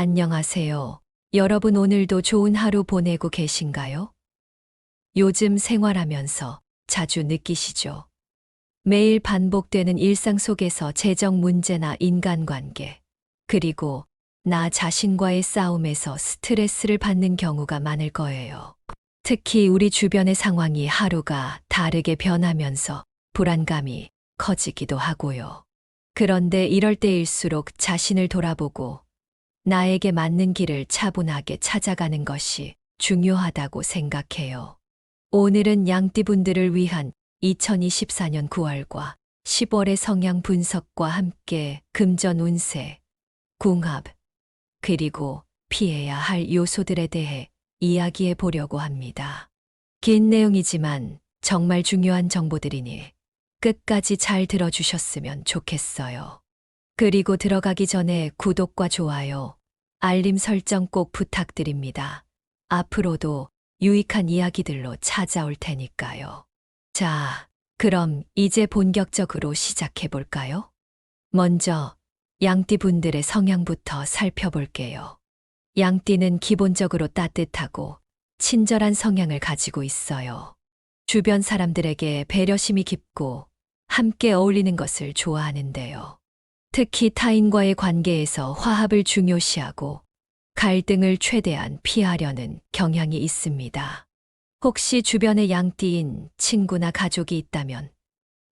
안녕하세요. 여러분 오늘도 좋은 하루 보내고 계신가요? 요즘 생활하면서 자주 느끼시죠? 매일 반복되는 일상 속에서 재정 문제나 인간관계, 그리고 나 자신과의 싸움에서 스트레스를 받는 경우가 많을 거예요. 특히 우리 주변의 상황이 하루가 다르게 변하면서 불안감이 커지기도 하고요. 그런데 이럴 때일수록 자신을 돌아보고 나에게 맞는 길을 차분하게 찾아가는 것이 중요하다고 생각해요. 오늘은 양띠분들을 위한 2024년 9월과 10월의 성향 분석과 함께 금전 운세, 궁합, 그리고 피해야 할 요소들에 대해 이야기해 보려고 합니다. 긴 내용이지만 정말 중요한 정보들이니 끝까지 잘 들어주셨으면 좋겠어요. 그리고 들어가기 전에 구독과 좋아요, 알림 설정 꼭 부탁드립니다. 앞으로도 유익한 이야기들로 찾아올 테니까요. 자, 그럼 이제 본격적으로 시작해 볼까요? 먼저 양띠분들의 성향부터 살펴볼게요. 양띠는 기본적으로 따뜻하고 친절한 성향을 가지고 있어요. 주변 사람들에게 배려심이 깊고 함께 어울리는 것을 좋아하는데요. 특히 타인과의 관계에서 화합을 중요시하고 갈등을 최대한 피하려는 경향이 있습니다. 혹시 주변에 양띠인 친구나 가족이 있다면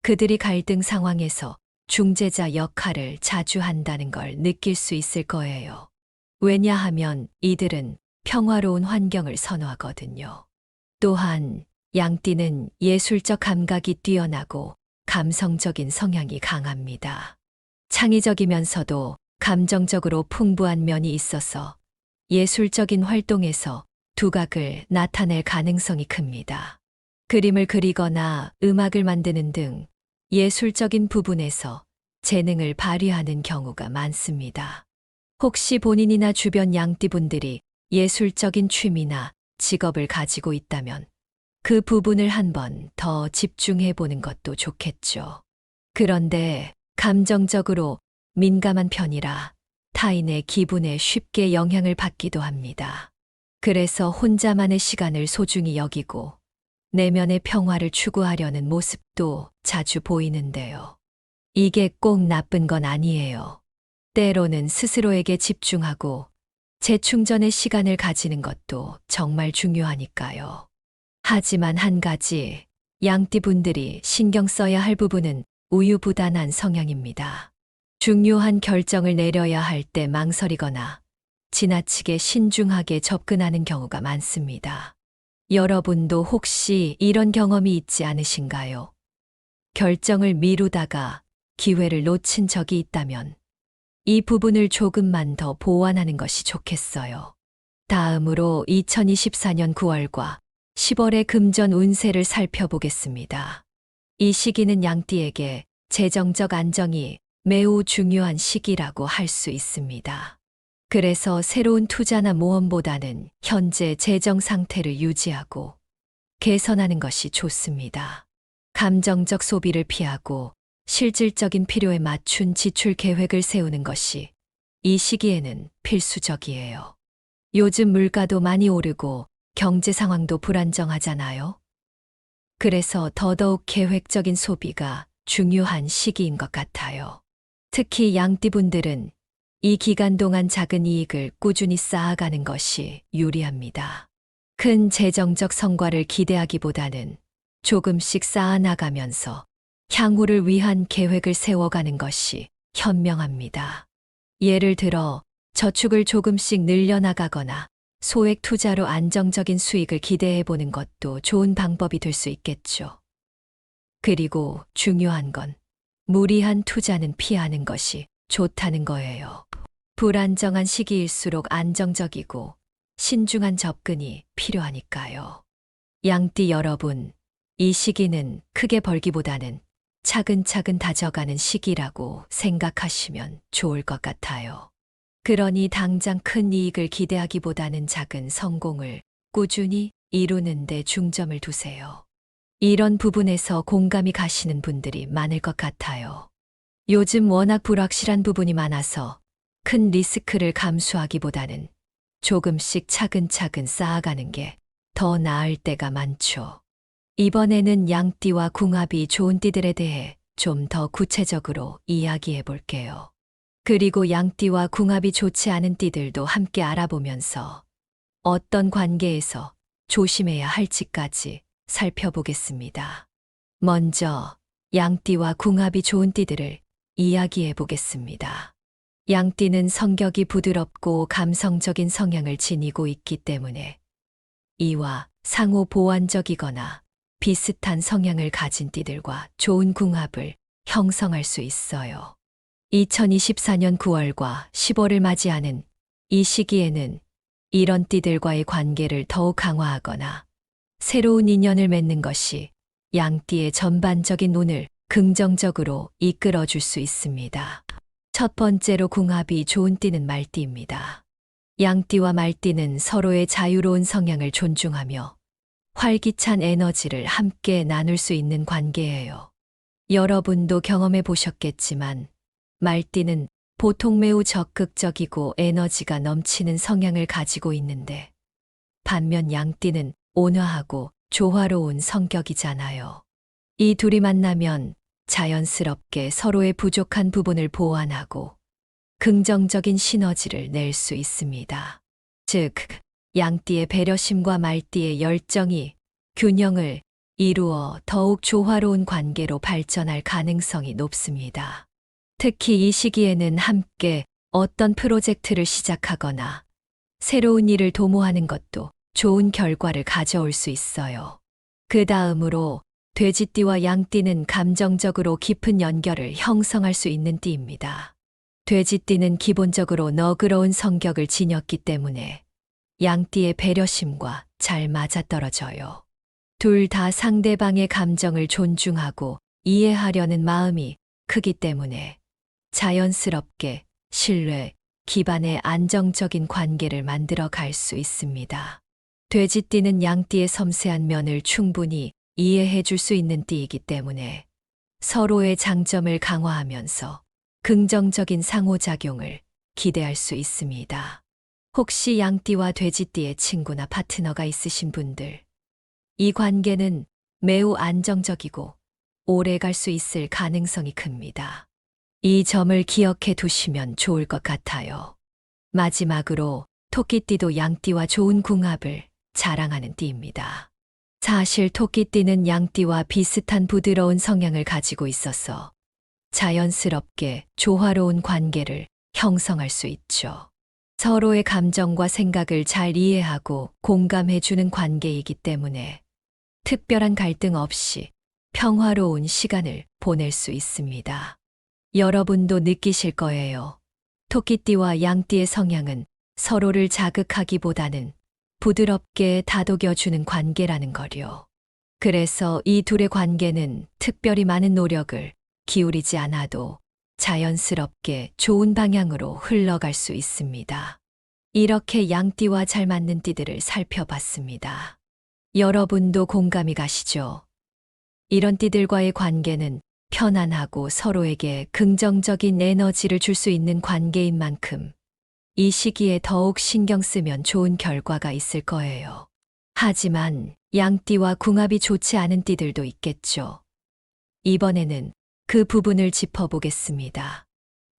그들이 갈등 상황에서 중재자 역할을 자주 한다는 걸 느낄 수 있을 거예요. 왜냐하면 이들은 평화로운 환경을 선호하거든요. 또한 양띠는 예술적 감각이 뛰어나고 감성적인 성향이 강합니다. 창의적이면서도 감정적으로 풍부한 면이 있어서 예술적인 활동에서 두각을 나타낼 가능성이 큽니다. 그림을 그리거나 음악을 만드는 등 예술적인 부분에서 재능을 발휘하는 경우가 많습니다. 혹시 본인이나 주변 양띠분들이 예술적인 취미나 직업을 가지고 있다면 그 부분을 한번 더 집중해 보는 것도 좋겠죠. 그런데 감정적으로 민감한 편이라 타인의 기분에 쉽게 영향을 받기도 합니다. 그래서 혼자만의 시간을 소중히 여기고 내면의 평화를 추구하려는 모습도 자주 보이는데요. 이게 꼭 나쁜 건 아니에요. 때로는 스스로에게 집중하고 재충전의 시간을 가지는 것도 정말 중요하니까요. 하지만 한 가지 양띠분들이 신경 써야 할 부분은 우유부단한 성향입니다. 중요한 결정을 내려야 할 때 망설이거나 지나치게 신중하게 접근하는 경우가 많습니다. 여러분도 혹시 이런 경험이 있지 않으신가요? 결정을 미루다가 기회를 놓친 적이 있다면 이 부분을 조금만 더 보완하는 것이 좋겠어요. 다음으로 2024년 9월과 10월의 금전 운세를 살펴보겠습니다. 이 시기는 양띠에게 재정적 안정이 매우 중요한 시기라고 할 수 있습니다. 그래서 새로운 투자나 모험보다는 현재 재정 상태를 유지하고 개선하는 것이 좋습니다. 감정적 소비를 피하고 실질적인 필요에 맞춘 지출 계획을 세우는 것이 이 시기에는 필수적이에요. 요즘 물가도 많이 오르고 경제 상황도 불안정하잖아요. 그래서 더더욱 계획적인 소비가 중요한 시기인 것 같아요. 특히 양띠분들은 이 기간 동안 작은 이익을 꾸준히 쌓아가는 것이 유리합니다. 큰 재정적 성과를 기대하기보다는 조금씩 쌓아나가면서 향후를 위한 계획을 세워가는 것이 현명합니다. 예를 들어 저축을 조금씩 늘려나가거나 소액 투자로 안정적인 수익을 기대해 보는 것도 좋은 방법이 될 수 있겠죠. 그리고 중요한 건 무리한 투자는 피하는 것이 좋다는 거예요. 불안정한 시기일수록 안정적이고 신중한 접근이 필요하니까요. 양띠 여러분, 이 시기는 크게 벌기보다는 차근차근 다져가는 시기라고 생각하시면 좋을 것 같아요. 그러니 당장 큰 이익을 기대하기보다는 작은 성공을 꾸준히 이루는 데 중점을 두세요. 이런 부분에서 공감이 가시는 분들이 많을 것 같아요. 요즘 워낙 불확실한 부분이 많아서 큰 리스크를 감수하기보다는 조금씩 차근차근 쌓아가는 게 더 나을 때가 많죠. 이번에는 양띠와 궁합이 좋은 띠들에 대해 좀 더 구체적으로 이야기해 볼게요. 그리고 양띠와 궁합이 좋지 않은 띠들도 함께 알아보면서 어떤 관계에서 조심해야 할지까지 살펴보겠습니다. 먼저 양띠와 궁합이 좋은 띠들을 이야기해 보겠습니다. 양띠는 성격이 부드럽고 감성적인 성향을 지니고 있기 때문에 이와 상호 보완적이거나 비슷한 성향을 가진 띠들과 좋은 궁합을 형성할 수 있어요. 2024년 9월과 10월을 맞이하는 이 시기에는 이런 띠들과의 관계를 더욱 강화하거나 새로운 인연을 맺는 것이 양띠의 전반적인 운을 긍정적으로 이끌어 줄 수 있습니다. 첫 번째로 궁합이 좋은 띠는 말띠입니다. 양띠와 말띠는 서로의 자유로운 성향을 존중하며 활기찬 에너지를 함께 나눌 수 있는 관계예요. 여러분도 경험해 보셨겠지만 말띠는 보통 매우 적극적이고 에너지가 넘치는 성향을 가지고 있는데 반면 양띠는 온화하고 조화로운 성격이잖아요. 이 둘이 만나면 자연스럽게 서로의 부족한 부분을 보완하고 긍정적인 시너지를 낼 수 있습니다. 즉, 양띠의 배려심과 말띠의 열정이 균형을 이루어 더욱 조화로운 관계로 발전할 가능성이 높습니다. 특히 이 시기에는 함께 어떤 프로젝트를 시작하거나 새로운 일을 도모하는 것도 좋은 결과를 가져올 수 있어요. 그 다음으로 돼지띠와 양띠는 감정적으로 깊은 연결을 형성할 수 있는 띠입니다. 돼지띠는 기본적으로 너그러운 성격을 지녔기 때문에 양띠의 배려심과 잘 맞아떨어져요. 둘 다 상대방의 감정을 존중하고 이해하려는 마음이 크기 때문에 자연스럽게 신뢰 기반의 안정적인 관계를 만들어 갈 수 있습니다. 돼지띠는 양띠의 섬세한 면을 충분히 이해해 줄 수 있는 띠이기 때문에 서로의 장점을 강화하면서 긍정적인 상호작용을 기대할 수 있습니다. 혹시 양띠와 돼지띠의 친구나 파트너가 있으신 분들, 이 관계는 매우 안정적이고 오래 갈 수 있을 가능성이 큽니다. 이 점을 기억해 두시면 좋을 것 같아요. 마지막으로 토끼띠도 양띠와 좋은 궁합을 자랑하는 띠입니다. 사실 토끼띠는 양띠와 비슷한 부드러운 성향을 가지고 있어서 자연스럽게 조화로운 관계를 형성할 수 있죠. 서로의 감정과 생각을 잘 이해하고 공감해주는 관계이기 때문에 특별한 갈등 없이 평화로운 시간을 보낼 수 있습니다. 여러분도 느끼실 거예요. 토끼띠와 양띠의 성향은 서로를 자극하기보다는 부드럽게 다독여주는 관계라는 거요. 그래서 이 둘의 관계는 특별히 많은 노력을 기울이지 않아도 자연스럽게 좋은 방향으로 흘러갈 수 있습니다. 이렇게 양띠와 잘 맞는 띠들을 살펴봤습니다. 여러분도 공감이 가시죠? 이런 띠들과의 관계는 편안하고 서로에게 긍정적인 에너지를 줄 수 있는 관계인 만큼 이 시기에 더욱 신경 쓰면 좋은 결과가 있을 거예요. 하지만 양띠와 궁합이 좋지 않은 띠들도 있겠죠. 이번에는 그 부분을 짚어보겠습니다.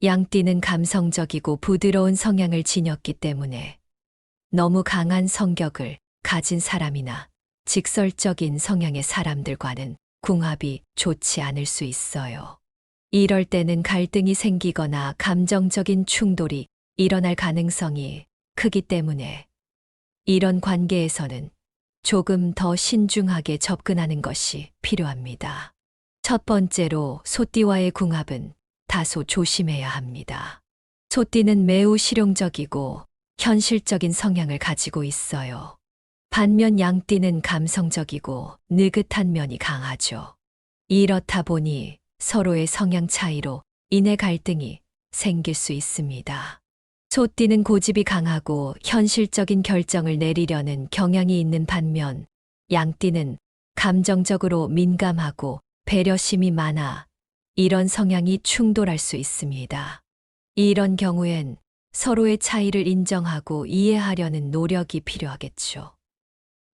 양띠는 감성적이고 부드러운 성향을 지녔기 때문에 너무 강한 성격을 가진 사람이나 직설적인 성향의 사람들과는 궁합이 좋지 않을 수 있어요. 이럴 때는 갈등이 생기거나 감정적인 충돌이 일어날 가능성이 크기 때문에 이런 관계에서는 조금 더 신중하게 접근하는 것이 필요합니다. 첫 번째로 소띠와의 궁합은 다소 조심해야 합니다. 소띠는 매우 실용적이고 현실적인 성향을 가지고 있어요. 반면 양띠는 감성적이고 느긋한 면이 강하죠. 이렇다 보니 서로의 성향 차이로 인해 갈등이 생길 수 있습니다. 소띠는 고집이 강하고 현실적인 결정을 내리려는 경향이 있는 반면 양띠는 감정적으로 민감하고 배려심이 많아 이런 성향이 충돌할 수 있습니다. 이런 경우엔 서로의 차이를 인정하고 이해하려는 노력이 필요하겠죠.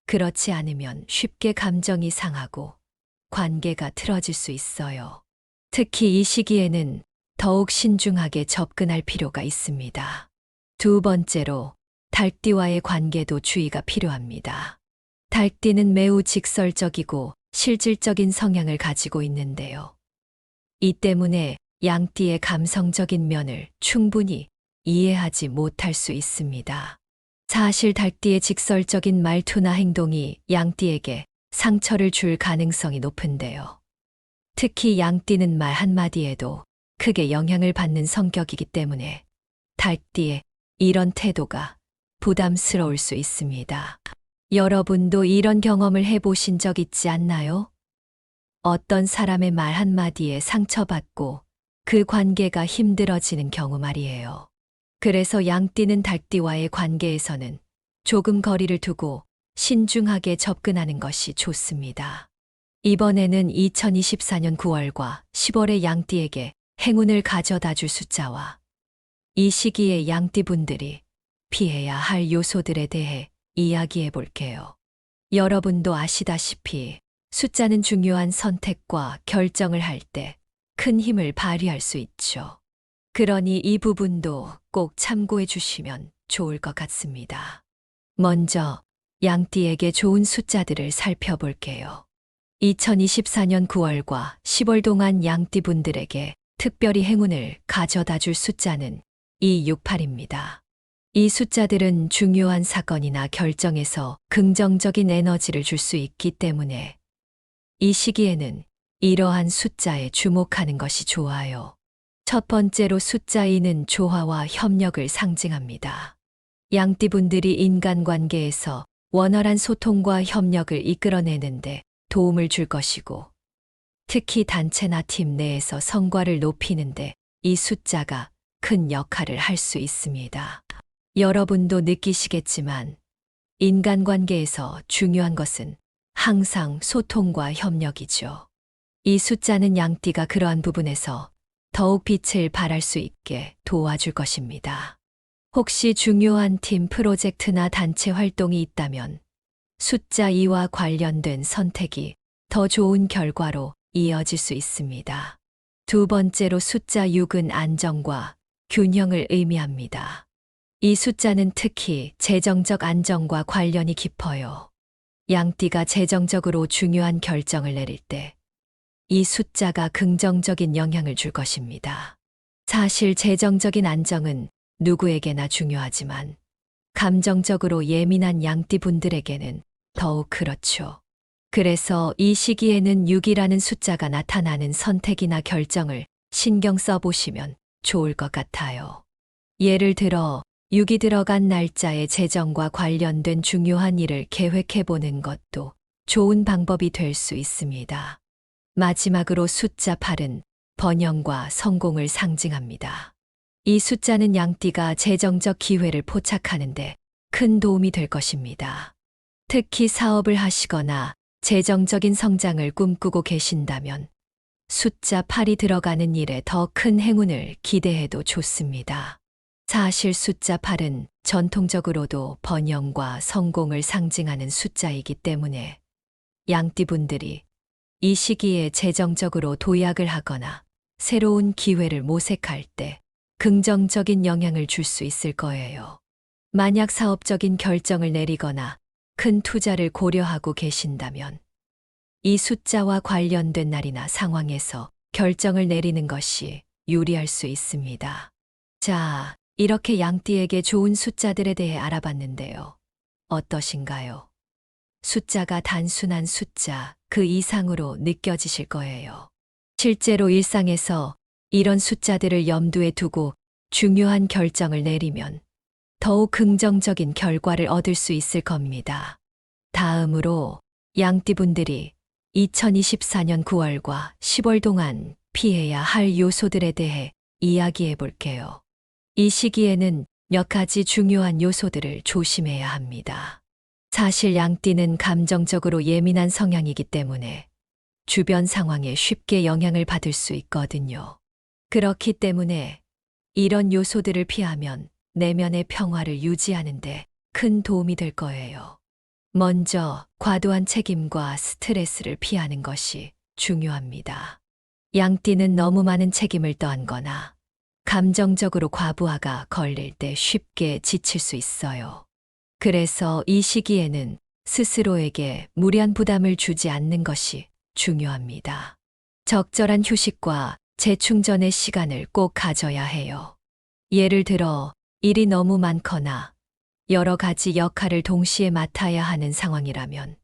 그렇지 않으면 쉽게 감정이 상하고 관계가 틀어질 수 있어요. 특히 이 시기에는 더욱 신중하게 접근할 필요가 있습니다. 두 번째로, 달띠와의 관계도 주의가 필요합니다. 달띠는 매우 직설적이고 실질적인 성향을 가지고 있는데요. 이 때문에 양띠의 감성적인 면을 충분히 이해하지 못할 수 있습니다. 사실 달띠의 직설적인 말투나 행동이 양띠에게 상처를 줄 가능성이 높은데요. 특히 양띠는 말 한마디에도 크게 영향을 받는 성격이기 때문에 달띠의 이런 태도가 부담스러울 수 있습니다. 여러분도 이런 경험을 해보신 적 있지 않나요? 어떤 사람의 말 한마디에 상처받고 그 관계가 힘들어지는 경우 말이에요. 그래서 양띠는 달띠와의 관계에서는 조금 거리를 두고 신중하게 접근하는 것이 좋습니다. 이번에는 2024년 9월과 10월의 양띠에게 행운을 가져다 줄 숫자와 이 시기에 양띠분들이 피해야 할 요소들에 대해 이야기해 볼게요. 여러분도 아시다시피 숫자는 중요한 선택과 결정을 할 때 큰 힘을 발휘할 수 있죠. 그러니 이 부분도 꼭 참고해 주시면 좋을 것 같습니다. 먼저 양띠에게 좋은 숫자들을 살펴볼게요. 2024년 9월과 10월 동안 양띠분들에게 특별히 행운을 가져다 줄 숫자는 268입니다. 이 숫자들은 중요한 사건이나 결정에서 긍정적인 에너지를 줄 수 있기 때문에 이 시기에는 이러한 숫자에 주목하는 것이 좋아요. 첫 번째로 숫자 2는 조화와 협력을 상징합니다. 양띠분들이 인간관계에서 원활한 소통과 협력을 이끌어내는데 도움을 줄 것이고, 특히 단체나 팀 내에서 성과를 높이는데 이 숫자가 큰 역할을 할 수 있습니다. 여러분도 느끼시겠지만 인간관계에서 중요한 것은 항상 소통과 협력이죠. 이 숫자는 양띠가 그러한 부분에서 더욱 빛을 발할 수 있게 도와줄 것입니다. 혹시 중요한 팀 프로젝트나 단체 활동이 있다면 숫자 2와 관련된 선택이 더 좋은 결과로 이어질 수 있습니다. 두 번째로 숫자 6은 안정과 균형을 의미합니다. 이 숫자는 특히 재정적 안정과 관련이 깊어요. 양띠가 재정적으로 중요한 결정을 내릴 때 이 숫자가 긍정적인 영향을 줄 것입니다. 사실 재정적인 안정은 누구에게나 중요하지만 감정적으로 예민한 양띠분들에게는 더욱 그렇죠. 그래서 이 시기에는 6이라는 숫자가 나타나는 선택이나 결정을 신경 써보시면 좋을 것 같아요. 예를 들어 6이 들어간 날짜의 재정과 관련된 중요한 일을 계획해보는 것도 좋은 방법이 될 수 있습니다. 마지막으로 숫자 8은 번영과 성공을 상징합니다. 이 숫자는 양띠가 재정적 기회를 포착하는데 큰 도움이 될 것입니다. 특히 사업을 하시거나 재정적인 성장을 꿈꾸고 계신다면 숫자 8이 들어가는 일에 더 큰 행운을 기대해도 좋습니다. 사실 숫자 8은 전통적으로도 번영과 성공을 상징하는 숫자이기 때문에 양띠분들이 이 시기에 재정적으로 도약을 하거나 새로운 기회를 모색할 때 긍정적인 영향을 줄 수 있을 거예요. 만약 사업적인 결정을 내리거나 큰 투자를 고려하고 계신다면 이 숫자와 관련된 날이나 상황에서 결정을 내리는 것이 유리할 수 있습니다. 자, 이렇게 양띠에게 좋은 숫자들에 대해 알아봤는데요. 어떠신가요? 숫자가 단순한 숫자 그 이상으로 느껴지실 거예요. 실제로 일상에서 이런 숫자들을 염두에 두고 중요한 결정을 내리면 더욱 긍정적인 결과를 얻을 수 있을 겁니다. 다음으로 양띠분들이 2024년 9월과 10월 동안 피해야 할 요소들에 대해 이야기해 볼게요. 이 시기에는 몇 가지 중요한 요소들을 조심해야 합니다. 사실 양띠는 감정적으로 예민한 성향이기 때문에 주변 상황에 쉽게 영향을 받을 수 있거든요. 그렇기 때문에 이런 요소들을 피하면 내면의 평화를 유지하는데 큰 도움이 될 거예요. 먼저 과도한 책임과 스트레스를 피하는 것이 중요합니다. 양띠는 너무 많은 책임을 떠안거나 감정적으로 과부하가 걸릴 때 쉽게 지칠 수 있어요. 그래서 이 시기에는 스스로에게 무리한 부담을 주지 않는 것이 중요합니다. 적절한 휴식과 재충전의 시간을 꼭 가져야 해요. 예를 들어 일이 너무 많거나 여러 가지 역할을 동시에 맡아야 하는 상황이라면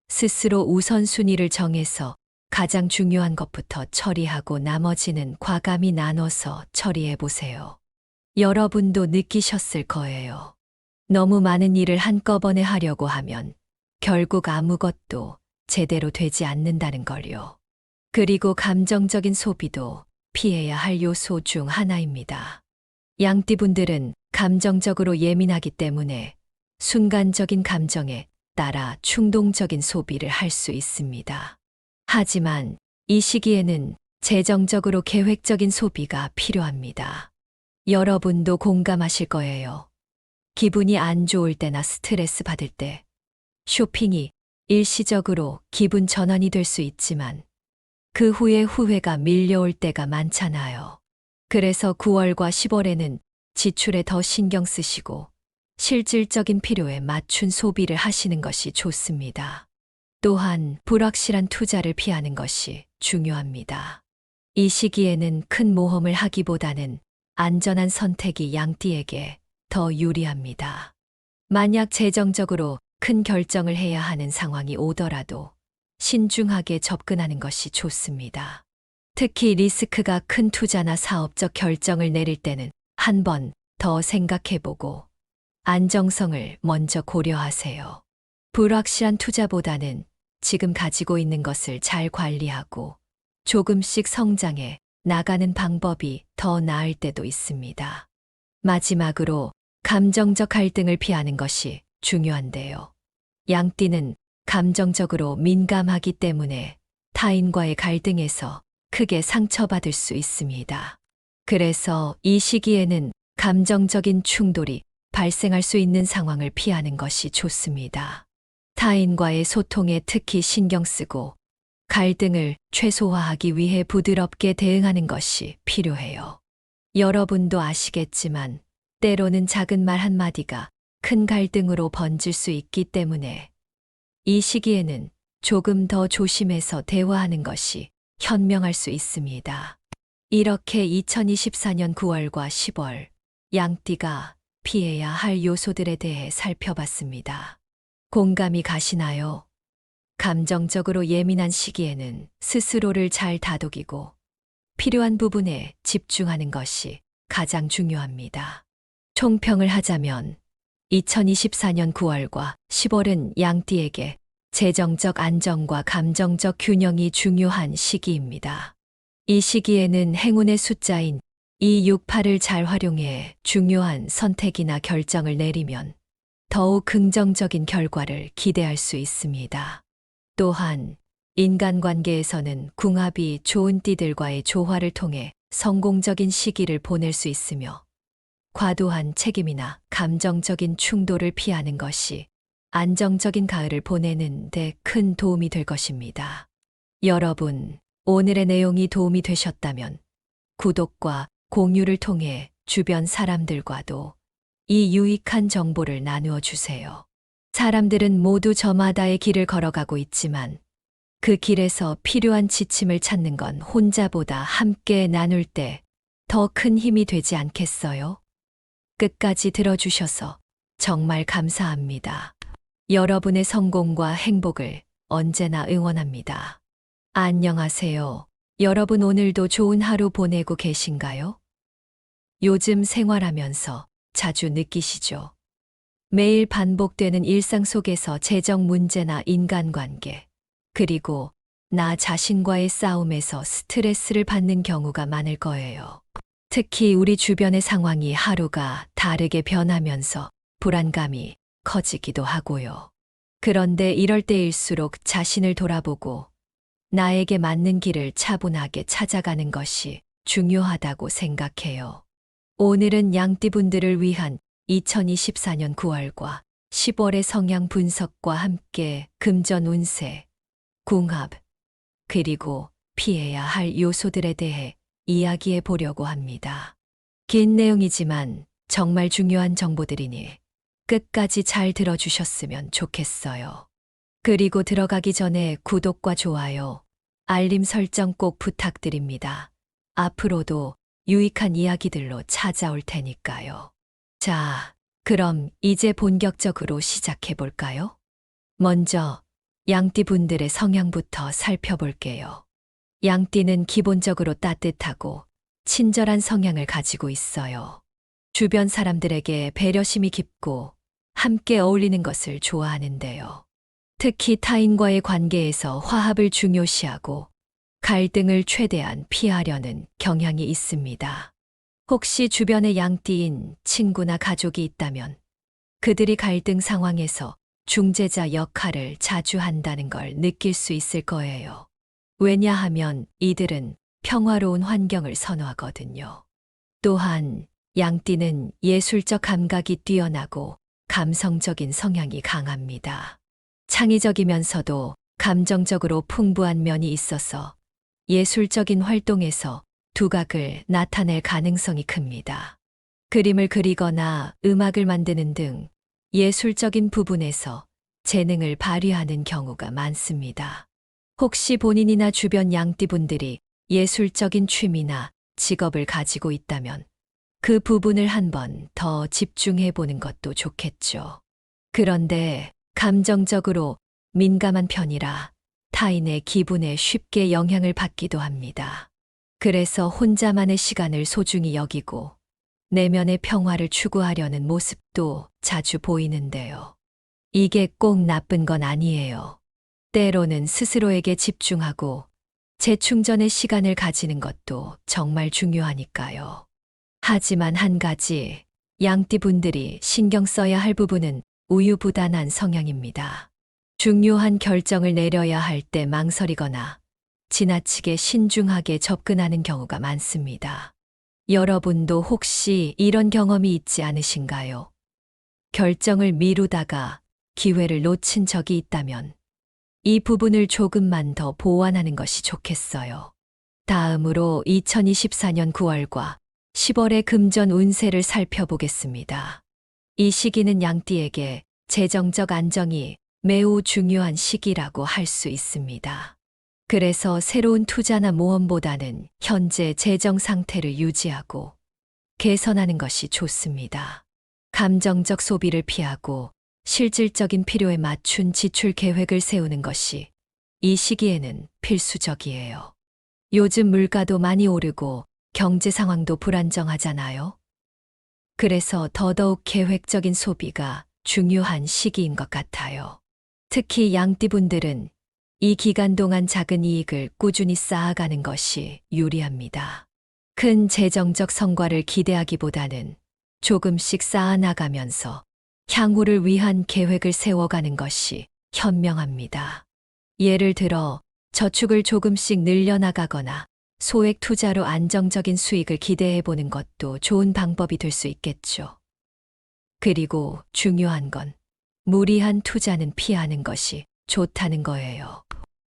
스스로 우선순위를 정해서 가장 중요한 것부터 처리하고 나머지는 과감히 나눠서 처리해 보세요. 여러분도 느끼셨을 거예요. 너무 많은 일을 한꺼번에 하려고 하면 결국 아무것도 제대로 되지 않는다는 걸요. 그리고 감정적인 소비도 피해야 할 요소 중 하나입니다. 양띠분들은 감정적으로 예민하기 때문에 순간적인 감정에 따라 충동적인 소비를 할 수 있습니다. 하지만 이 시기에는 재정적으로 계획적인 소비가 필요합니다. 여러분도 공감하실 거예요. 기분이 안 좋을 때나 스트레스 받을 때 쇼핑이 일시적으로 기분 전환이 될 수 있지만 그 후에 후회가 밀려올 때가 많잖아요. 그래서 9월과 10월에는 지출에 더 신경 쓰시고 실질적인 필요에 맞춘 소비를 하시는 것이 좋습니다. 또한 불확실한 투자를 피하는 것이 중요합니다. 이 시기에는 큰 모험을 하기보다는 안전한 선택이 양띠에게 더 유리합니다. 만약 재정적으로 큰 결정을 해야 하는 상황이 오더라도 신중하게 접근하는 것이 좋습니다. 특히 리스크가 큰 투자나 사업적 결정을 내릴 때는 한 번 더 생각해보고 안정성을 먼저 고려하세요. 불확실한 투자보다는 지금 가지고 있는 것을 잘 관리하고 조금씩 성장해 나가는 방법이 더 나을 때도 있습니다. 마지막으로 감정적 갈등을 피하는 것이 중요한데요. 양띠는 감정적으로 민감하기 때문에 타인과의 갈등에서 크게 상처받을 수 있습니다. 그래서 이 시기에는 감정적인 충돌이 발생할 수 있는 상황을 피하는 것이 좋습니다. 타인과의 소통에 특히 신경 쓰고 갈등을 최소화하기 위해 부드럽게 대응하는 것이 필요해요. 여러분도 아시겠지만 때로는 작은 말 한마디가 큰 갈등으로 번질 수 있기 때문에 이 시기에는 조금 더 조심해서 대화하는 것이 현명할 수 있습니다. 이렇게 2024년 9월과 10월 양띠가 피해야 할 요소들에 대해 살펴봤습니다. 공감이 가시나요? 감정적으로 예민한 시기에는 스스로를 잘 다독이고 필요한 부분에 집중하는 것이 가장 중요합니다. 총평을 하자면 2024년 9월과 10월은 양띠에게 재정적 안정과 감정적 균형이 중요한 시기입니다. 이 시기에는 행운의 숫자인 268을 잘 활용해 중요한 선택이나 결정을 내리면 더욱 긍정적인 결과를 기대할 수 있습니다. 또한 인간관계에서는 궁합이 좋은 띠들과의 조화를 통해 성공적인 시기를 보낼 수 있으며 과도한 책임이나 감정적인 충돌을 피하는 것이 안정적인 가을을 보내는 데 큰 도움이 될 것입니다. 여러분, 오늘의 내용이 도움이 되셨다면 구독과 공유를 통해 주변 사람들과도 이 유익한 정보를 나누어 주세요. 사람들은 모두 저마다의 길을 걸어가고 있지만 그 길에서 필요한 지침을 찾는 건 혼자보다 함께 나눌 때 더 큰 힘이 되지 않겠어요? 끝까지 들어주셔서 정말 감사합니다. 여러분의 성공과 행복을 언제나 응원합니다. 안녕하세요. 여러분 오늘도 좋은 하루 보내고 계신가요? 요즘 생활하면서 자주 느끼시죠? 매일 반복되는 일상 속에서 재정 문제나 인간관계, 그리고 나 자신과의 싸움에서 스트레스를 받는 경우가 많을 거예요. 특히 우리 주변의 상황이 하루가 다르게 변하면서 불안감이 커지기도 하고요. 그런데 이럴 때일수록 자신을 돌아보고 나에게 맞는 길을 차분하게 찾아가는 것이 중요하다고 생각해요. 오늘은 양띠분들을 위한 2024년 9월과 10월의 성향 분석과 함께 금전 운세, 궁합, 그리고 피해야 할 요소들에 대해 이야기해 보려고 합니다. 긴 내용이지만 정말 중요한 정보들이니 끝까지 잘 들어주셨으면 좋겠어요. 그리고 들어가기 전에 구독과 좋아요, 알림 설정 꼭 부탁드립니다. 앞으로도 유익한 이야기들로 찾아올 테니까요. 자, 그럼 이제 본격적으로 시작해 볼까요? 먼저 양띠 분들의 성향부터 살펴볼게요. 양띠는 기본적으로 따뜻하고 친절한 성향을 가지고 있어요. 주변 사람들에게 배려심이 깊고 함께 어울리는 것을 좋아하는데요. 특히 타인과의 관계에서 화합을 중요시하고 갈등을 최대한 피하려는 경향이 있습니다. 혹시 주변에 양띠인 친구나 가족이 있다면 그들이 갈등 상황에서 중재자 역할을 자주 한다는 걸 느낄 수 있을 거예요. 왜냐하면 이들은 평화로운 환경을 선호하거든요. 또한 양띠는 예술적 감각이 뛰어나고 감성적인 성향이 강합니다. 창의적이면서도 감정적으로 풍부한 면이 있어서 예술적인 활동에서 두각을 나타낼 가능성이 큽니다. 그림을 그리거나 음악을 만드는 등 예술적인 부분에서 재능을 발휘하는 경우가 많습니다. 혹시 본인이나 주변 양띠분들이 예술적인 취미나 직업을 가지고 있다면 그 부분을 한번 더 집중해 보는 것도 좋겠죠. 그런데 감정적으로 민감한 편이라 타인의 기분에 쉽게 영향을 받기도 합니다. 그래서 혼자만의 시간을 소중히 여기고 내면의 평화를 추구하려는 모습도 자주 보이는데요. 이게 꼭 나쁜 건 아니에요. 때로는 스스로에게 집중하고 재충전의 시간을 가지는 것도 정말 중요하니까요. 하지만 한 가지, 양띠분들이 신경 써야 할 부분은 우유부단한 성향입니다. 중요한 결정을 내려야 할 때 망설이거나 지나치게 신중하게 접근하는 경우가 많습니다. 여러분도 혹시 이런 경험이 있지 않으신가요? 결정을 미루다가 기회를 놓친 적이 있다면 이 부분을 조금만 더 보완하는 것이 좋겠어요. 다음으로 2024년 9월과 10월의 금전 운세를 살펴보겠습니다. 이 시기는 양띠에게 재정적 안정이 매우 중요한 시기라고 할 수 있습니다. 그래서 새로운 투자나 모험보다는 현재 재정 상태를 유지하고 개선하는 것이 좋습니다. 감정적 소비를 피하고 실질적인 필요에 맞춘 지출 계획을 세우는 것이 이 시기에는 필수적이에요. 요즘 물가도 많이 오르고 경제 상황도 불안정하잖아요. 그래서 더더욱 계획적인 소비가 중요한 시기인 것 같아요. 특히 양띠분들은 이 기간 동안 작은 이익을 꾸준히 쌓아가는 것이 유리합니다. 큰 재정적 성과를 기대하기보다는 조금씩 쌓아나가면서 향후를 위한 계획을 세워가는 것이 현명합니다. 예를 들어 저축을 조금씩 늘려나가거나 소액 투자로 안정적인 수익을 기대해 보는 것도 좋은 방법이 될 수 있겠죠. 그리고 중요한 건 무리한 투자는 피하는 것이 좋다는 거예요.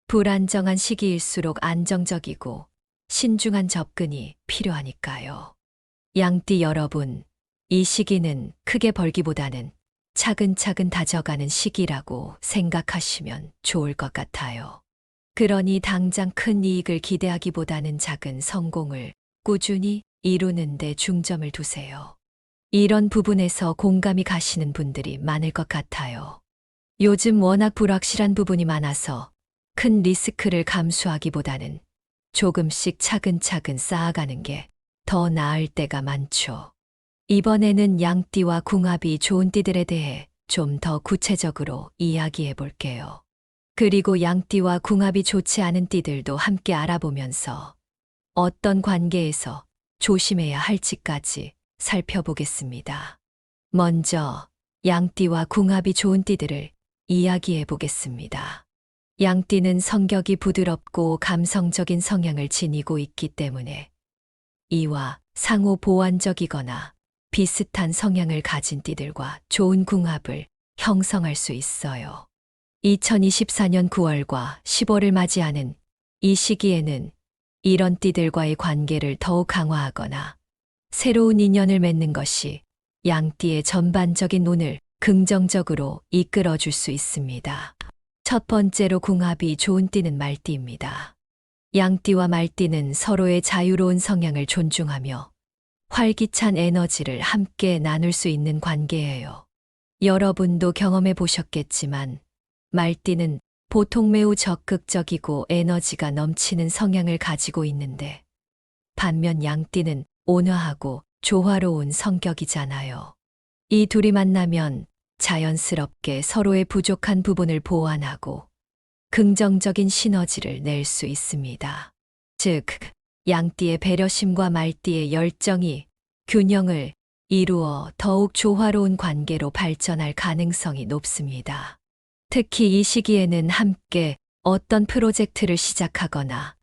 불안정한 시기일수록 안정적이고 신중한 접근이 필요하니까요. 양띠 여러분, 이 시기는 크게 벌기보다는 차근차근 다져가는 시기라고 생각하시면 좋을 것 같아요. 그러니 당장 큰 이익을 기대하기보다는 작은 성공을 꾸준히 이루는 데 중점을 두세요. 이런 부분에서 공감이 가시는 분들이 많을 것 같아요. 요즘 워낙 불확실한 부분이 많아서 큰 리스크를 감수하기보다는 조금씩 차근차근 쌓아가는 게 더 나을 때가 많죠. 이번에는 양띠와 궁합이 좋은 띠들에 대해 좀 더 구체적으로 이야기해 볼게요. 그리고 양띠와 궁합이 좋지 않은 띠들도 함께 알아보면서 어떤 관계에서 조심해야 할지까지 살펴보겠습니다. 먼저 양띠와 궁합이 좋은 띠들을 이야기해 보겠습니다. 양띠는 성격이 부드럽고 감성적인 성향을 지니고 있기 때문에 이와 상호 보완적이거나 비슷한 성향을 가진 띠들과 좋은 궁합을 형성할 수 있어요. 2024년 9월과 10월을 맞이하는 이 시기에는 이런 띠들과의 관계를 더욱 강화하거나 새로운 인연을 맺는 것이 양띠의 전반적인 운을 긍정적으로 이끌어 줄 수 있습니다. 첫 번째로 궁합이 좋은 띠는 말띠입니다. 양띠와 말띠는 서로의 자유로운 성향을 존중하며 활기찬 에너지를 함께 나눌 수 있는 관계예요. 여러분도 경험해 보셨겠지만 말띠는 보통 매우 적극적이고 에너지가 넘치는 성향을 가지고 있는데 반면 양띠는 온화하고 조화로운 성격이잖아요. 이 둘이 만나면 자연스럽게 서로의 부족한 부분을 보완하고 긍정적인 시너지를 낼 수 있습니다. 즉, 양띠의 배려심과 말띠의 열정이 균형을 이루어 더욱 조화로운 관계로 발전할 가능성이 높습니다. 특히 이 시기에는 함께 어떤 프로젝트를 시작하거나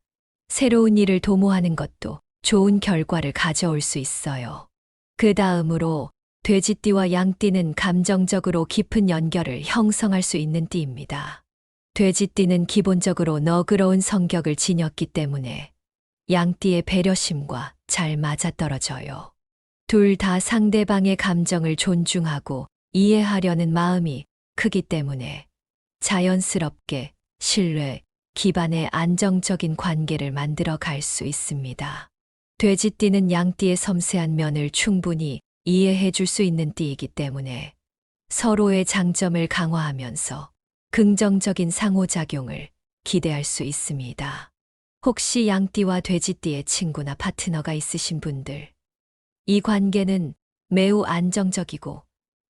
새로운 일을 도모하는 것도 좋은 결과를 가져올 수 있어요. 그 다음으로 돼지띠와 양띠는 감정적으로 깊은 연결을 형성할 수 있는 띠입니다. 돼지띠는 기본적으로 너그러운 성격을 지녔기 때문에 양띠의 배려심과 잘 맞아떨어져요. 둘 다 상대방의 감정을 존중하고 이해하려는 마음이 크기 때문에 자연스럽게 신뢰 기반의 안정적인 관계를 만들어 갈 수 있습니다. 돼지띠는 양띠의 섬세한 면을 충분히 이해해 줄 수 있는 띠이기 때문에 서로의 장점을 강화하면서 긍정적인 상호작용을 기대할 수 있습니다. 혹시 양띠와 돼지띠의 친구나 파트너가 있으신 분들, 이 관계는 매우 안정적이고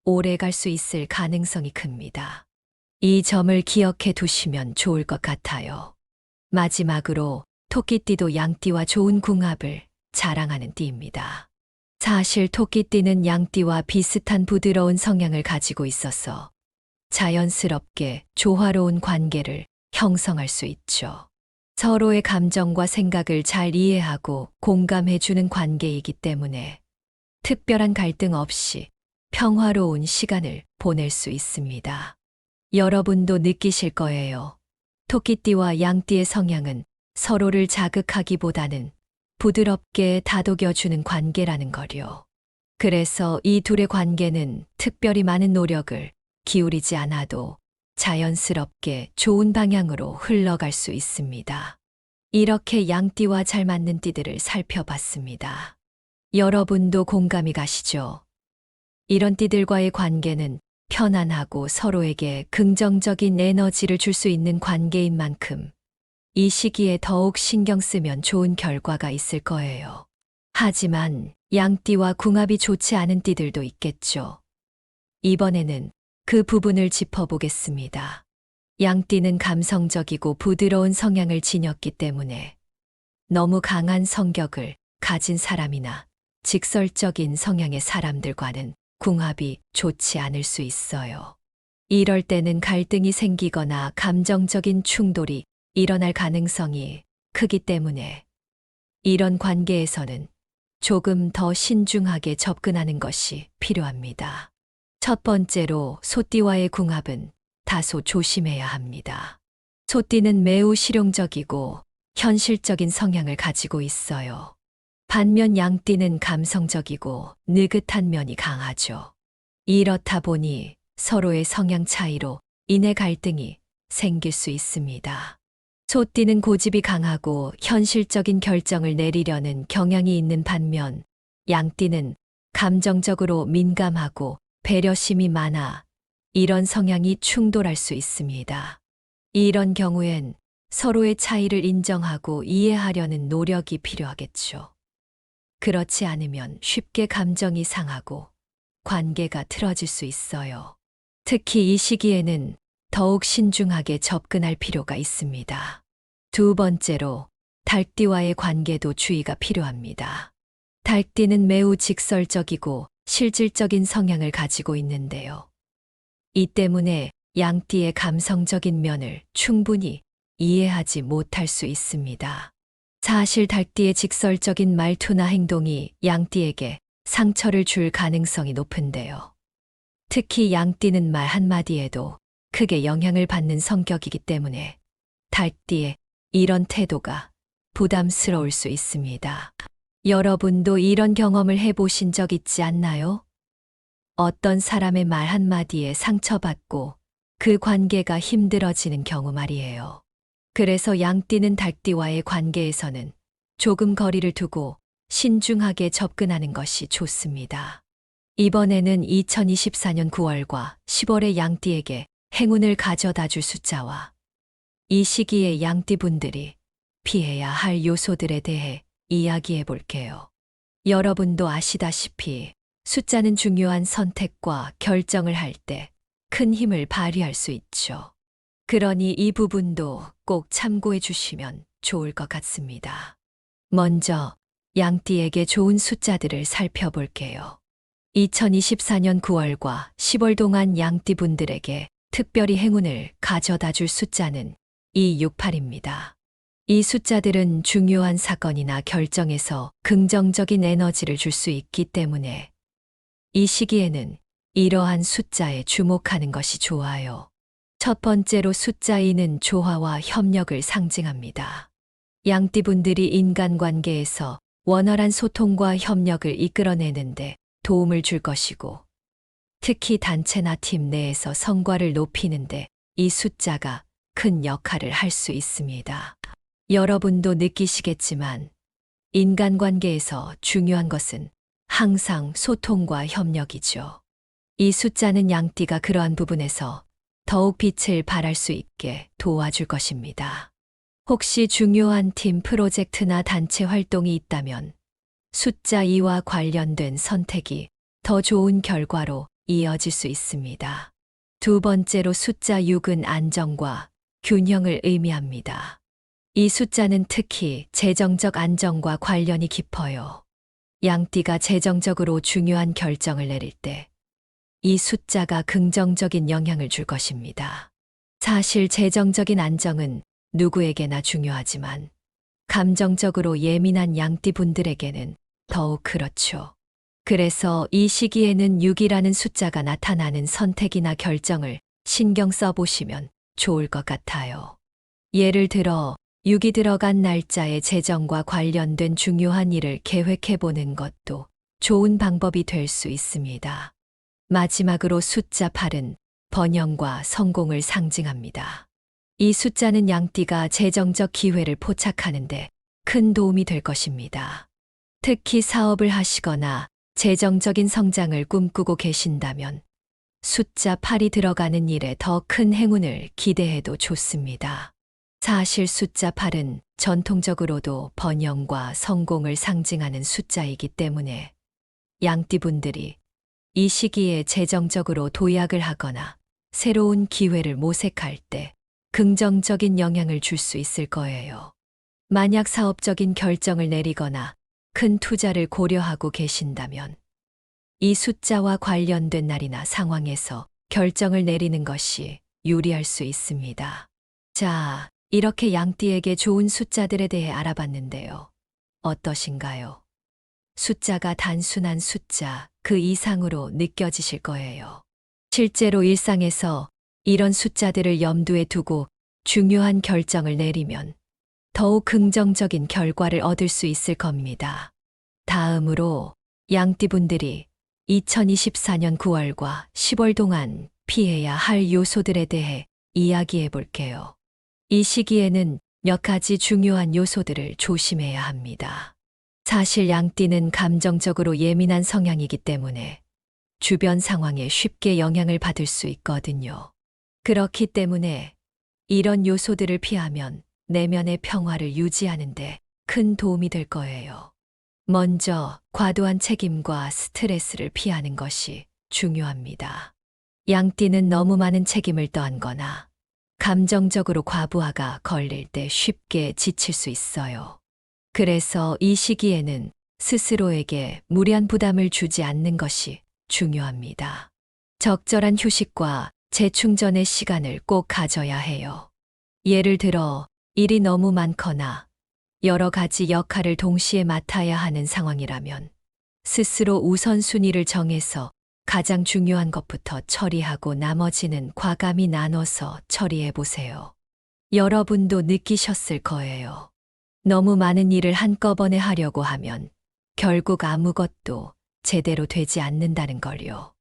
오래 갈 수 있을 가능성이 큽니다. 이 점을 기억해 두시면 좋을 것 같아요. 마지막으로 토끼띠도 양띠와 좋은 궁합을 자랑하는 띠입니다. 사실 토끼띠는 양띠와 비슷한 부드러운 성향을 가지고 있어서 자연스럽게 조화로운 관계를 형성할 수 있죠. 서로의 감정과 생각을 잘 이해하고 공감해 주는 관계이기 때문에 특별한 갈등 없이 평화로운 시간을 보낼 수 있습니다. 여러분도 느끼실 거예요. 토끼띠와 양띠의 성향은 서로를 자극하기보다는 부드럽게 다독여주는 관계라는 거요. 그래서 이 둘의 관계는 특별히 많은 노력을 기울이지 않아도 자연스럽게 좋은 방향으로 흘러갈 수 있습니다. 이렇게 양띠와 잘 맞는 띠들을 살펴봤습니다. 여러분도 공감이 가시죠? 이런 띠들과의 관계는 편안하고 서로에게 긍정적인 에너지를 줄 수 있는 관계인 만큼 이 시기에 더욱 신경 쓰면 좋은 결과가 있을 거예요. 하지만 양띠와 궁합이 좋지 않은 띠들도 있겠죠. 이번에는 그 부분을 짚어보겠습니다. 양띠는 감성적이고 부드러운 성향을 지녔기 때문에 너무 강한 성격을 가진 사람이나 직설적인 성향의 사람들과는 궁합이 좋지 않을 수 있어요. 이럴 때는 갈등이 생기거나 감정적인 충돌이 일어날 가능성이 크기 때문에 이런 관계에서는 조금 더 신중하게 접근하는 것이 필요합니다. 첫 번째로 소띠와의 궁합은 다소 조심해야 합니다. 소띠는 매우 실용적이고 현실적인 성향을 가지고 있어요. 반면 양띠는 감성적이고 느긋한 면이 강하죠. 이렇다 보니 서로의 성향 차이로 인해 갈등이 생길 수 있습니다. 소띠는 고집이 강하고 현실적인 결정을 내리려는 경향이 있는 반면 양띠는 감정적으로 민감하고 배려심이 많아 이런 성향이 충돌할 수 있습니다. 이런 경우엔 서로의 차이를 인정하고 이해하려는 노력이 필요하겠죠. 그렇지 않으면 쉽게 감정이 상하고 관계가 틀어질 수 있어요. 특히 이 시기에는 더욱 신중하게 접근할 필요가 있습니다. 두 번째로 닭띠와의 관계도 주의가 필요합니다. 닭띠는 매우 직설적이고 실질적인 성향을 가지고 있는데요. 이 때문에 양띠의 감성적인 면을 충분히 이해하지 못할 수 있습니다. 사실 닭띠의 직설적인 말투나 행동이 양띠에게 상처를 줄 가능성이 높은데요. 특히 양띠는 말 한마디에도 크게 영향을 받는 성격이기 때문에 닭띠의 이런 태도가 부담스러울 수 있습니다. 여러분도 이런 경험을 해보신 적 있지 않나요? 어떤 사람의 말 한마디에 상처받고 그 관계가 힘들어지는 경우 말이에요. 그래서 양띠는 닭띠와의 관계에서는 조금 거리를 두고 신중하게 접근하는 것이 좋습니다. 이번에는 2024년 9월과 10월의 양띠에게 행운을 가져다 줄 숫자와 이 시기에 양띠분들이 피해야 할 요소들에 대해 이야기해 볼게요. 여러분도 아시다시피 숫자는 중요한 선택과 결정을 할 때 큰 힘을 발휘할 수 있죠. 그러니 이 부분도 꼭 참고해 주시면 좋을 것 같습니다. 먼저 양띠에게 좋은 숫자들을 살펴볼게요. 2024년 9월과 10월 동안 양띠분들에게 특별히 행운을 가져다 줄 숫자는 268입니다. 이 숫자들은 중요한 사건이나 결정에서 긍정적인 에너지를 줄 수 있기 때문에 이 시기에는 이러한 숫자에 주목하는 것이 좋아요. 첫 번째로 숫자 2는 조화와 협력을 상징합니다. 양띠분들이 인간관계에서 원활한 소통과 협력을 이끌어내는데 도움을 줄 것이고, 특히 단체나 팀 내에서 성과를 높이는데 이 숫자가 큰 역할을 할 수 있습니다. 여러분도 느끼시겠지만 인간관계에서 중요한 것은 항상 소통과 협력이죠. 이 숫자는 양띠가 그러한 부분에서 더욱 빛을 발할 수 있게 도와줄 것입니다. 혹시 중요한 팀 프로젝트나 단체 활동이 있다면 숫자 2와 관련된 선택이 더 좋은 결과로 이어질 수 있습니다. 두 번째로 숫자 6은 안정과 균형을 의미합니다. 이 숫자는 특히 재정적 안정과 관련이 깊어요. 양띠가 재정적으로 중요한 결정을 내릴 때 이 숫자가 긍정적인 영향을 줄 것입니다. 사실 재정적인 안정은 누구에게나 중요하지만 감정적으로 예민한 양띠분들에게는 더욱 그렇죠. 그래서 이 시기에는 6이라는 숫자가 나타나는 선택이나 결정을 신경 써보시면 좋을 것 같아요. 예를 들어 6이 들어간 날짜의 재정과 관련된 중요한 일을 계획해보는 것도 좋은 방법이 될 수 있습니다. 마지막으로 숫자 8은 번영과 성공을 상징합니다. 이 숫자는 양띠가 재정적 기회를 포착하는데 큰 도움이 될 것입니다. 특히 사업을 하시거나 재정적인 성장을 꿈꾸고 계신다면 숫자 8이 들어가는 일에 더 큰 행운을 기대해도 좋습니다. 사실 숫자 8은 전통적으로도 번영과 성공을 상징하는 숫자이기 때문에 양띠분들이 이 시기에 재정적으로 도약을 하거나 새로운 기회를 모색할 때 긍정적인 영향을 줄 수 있을 거예요. 만약 사업적인 결정을 내리거나 큰 투자를 고려하고 계신다면 이 숫자와 관련된 날이나 상황에서 결정을 내리는 것이 유리할 수 있습니다. 자, 이렇게 양띠에게 좋은 숫자들에 대해 알아봤는데요. 어떠신가요? 숫자가 단순한 숫자 그 이상으로 느껴지실 거예요. 실제로 일상에서 이런 숫자들을 염두에 두고 중요한 결정을 내리면 더욱 긍정적인 결과를 얻을 수 있을 겁니다. 다음으로 양띠분들이 2024년 9월과 10월 동안 피해야 할 요소들에 대해 이야기해 볼게요. 이 시기에는 몇 가지 중요한 요소들을 조심해야 합니다. 사실 양띠는 감정적으로 예민한 성향이기 때문에 주변 상황에 쉽게 영향을 받을 수 있거든요. 그렇기 때문에 이런 요소들을 피하면 내면의 평화를 유지하는데 큰 도움이 될 거예요. 먼저 과도한 책임과 스트레스를 피하는 것이 중요합니다. 양띠는 너무 많은 책임을 떠안거나 감정적으로 과부하가 걸릴 때 쉽게 지칠 수 있어요. 그래서 이 시기에는 스스로에게 무리한 부담을 주지 않는 것이 중요합니다. 적절한 휴식과 재충전의 시간을 꼭 가져야 해요. 예를 들어 일이 너무 많거나 여러 가지 역할을 동시에 맡아야 하는 상황이라면 스스로 우선순위를 정해서 가장 중요한 것부터 처리하고 나머지는 과감히 나눠서 처리해 보세요. 여러분도 느끼셨을 거예요. 너무 많은 일을 한꺼번에 하려고 하면 결국 아무것도 제대로 되지 않는다는 걸요.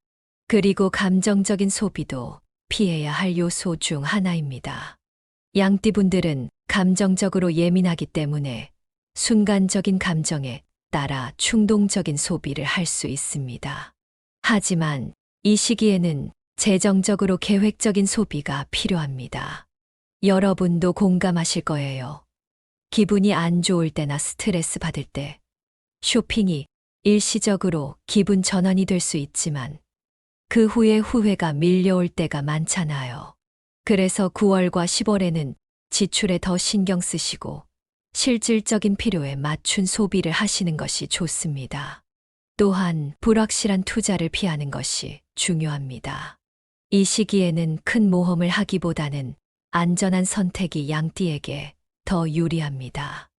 그리고 감정적인 소비도 피해야 할 요소 중 하나입니다. 양띠분들은 감정적으로 예민하기 때문에 순간적인 감정에 따라 충동적인 소비를 할 수 있습니다. 하지만 이 시기에는 재정적으로 계획적인 소비가 필요합니다. 여러분도 공감하실 거예요. 기분이 안 좋을 때나 스트레스 받을 때 쇼핑이 일시적으로 기분 전환이 될 수 있지만 그 후에 후회가 밀려올 때가 많잖아요. 그래서 9월과 10월에는 지출에 더 신경 쓰시고 실질적인 필요에 맞춘 소비를 하시는 것이 좋습니다. 또한 불확실한 투자를 피하는 것이 중요합니다. 이 시기에는 큰 모험을 하기보다는 안전한 선택이 양띠에게 더 유리합니다.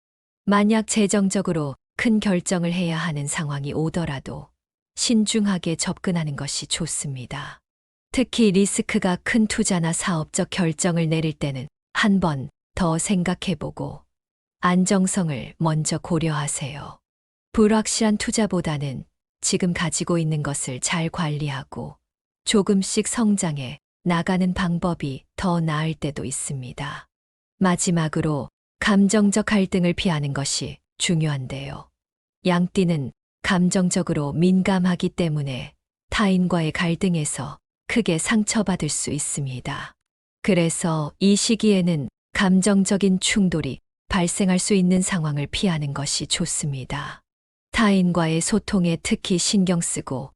만약 재정적으로 큰 결정을 해야 하는 상황이 오더라도 신중하게 접근하는 것이 좋습니다. 특히 리스크가 큰 투자나 사업적 결정을 내릴 때는 한 번 더 생각해보고 안정성을 먼저 고려하세요. 불확실한 투자보다는 지금 가지고 있는 것을 잘 관리하고 조금씩 성장해 나가는 방법이 더 나을 때도 있습니다. 마지막으로 감정적 갈등을 피하는 것이 중요한데요. 양띠는 감정적으로 민감하기 때문에 타인과의 갈등에서 크게 상처받을 수 있습니다. 그래서 이 시기에는 감정적인 충돌이 발생할 수 있는 상황을 피하는 것이 좋습니다. 타인과의 소통에 특히 신경 쓰고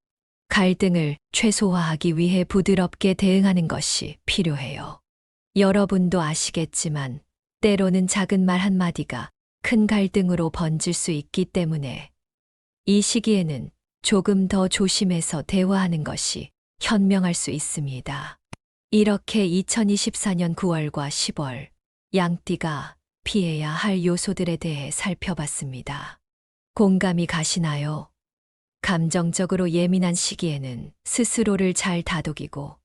갈등을 최소화하기 위해 부드럽게 대응하는 것이 필요해요. 여러분도 아시겠지만 때로는 작은 말 한마디가 큰 갈등으로 번질 수 있기 때문에 이 시기에는 조금 더 조심해서 대화하는 것이 현명할 수 있습니다. 이렇게 2024년 9월과 10월 양띠가 피해야 할 요소들에 대해 살펴봤습니다. 공감이 가시나요? 감정적으로 예민한 시기에는 스스로를 잘 다독이고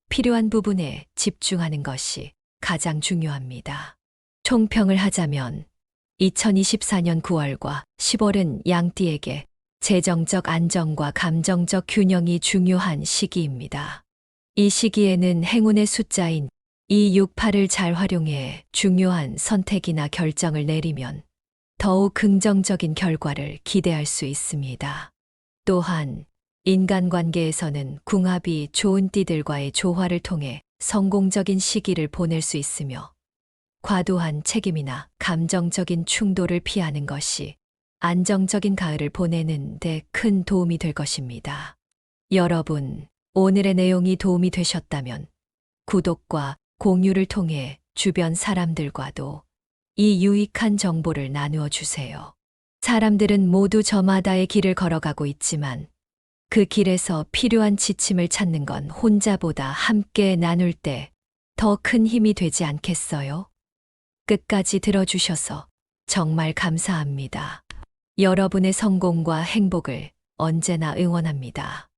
필요한 부분에 집중하는 것이 가장 중요합니다. 총평을 하자면 2024년 9월과 10월은 양띠에게 재정적 안정과 감정적 균형이 중요한 시기입니다. 이 시기에는 행운의 숫자인 268을 잘 활용해 중요한 선택이나 결정을 내리면 더욱 긍정적인 결과를 기대할 수 있습니다. 또한 인간관계에서는 궁합이 좋은 띠들과의 조화를 통해 성공적인 시기를 보낼 수 있으며 과도한 책임이나 감정적인 충돌을 피하는 것이 안정적인 가을을 보내는 데 큰 도움이 될 것입니다. 여러분, 오늘의 내용이 도움이 되셨다면 구독과 공유를 통해 주변 사람들과도 이 유익한 정보를 나누어 주세요. 사람들은 모두 저마다의 길을 걸어가고 있지만 그 길에서 필요한 지침을 찾는 건 혼자보다 함께 나눌 때 더 큰 힘이 되지 않겠어요? 끝까지 들어주셔서 정말 감사합니다. 여러분의 성공과 행복을 언제나 응원합니다.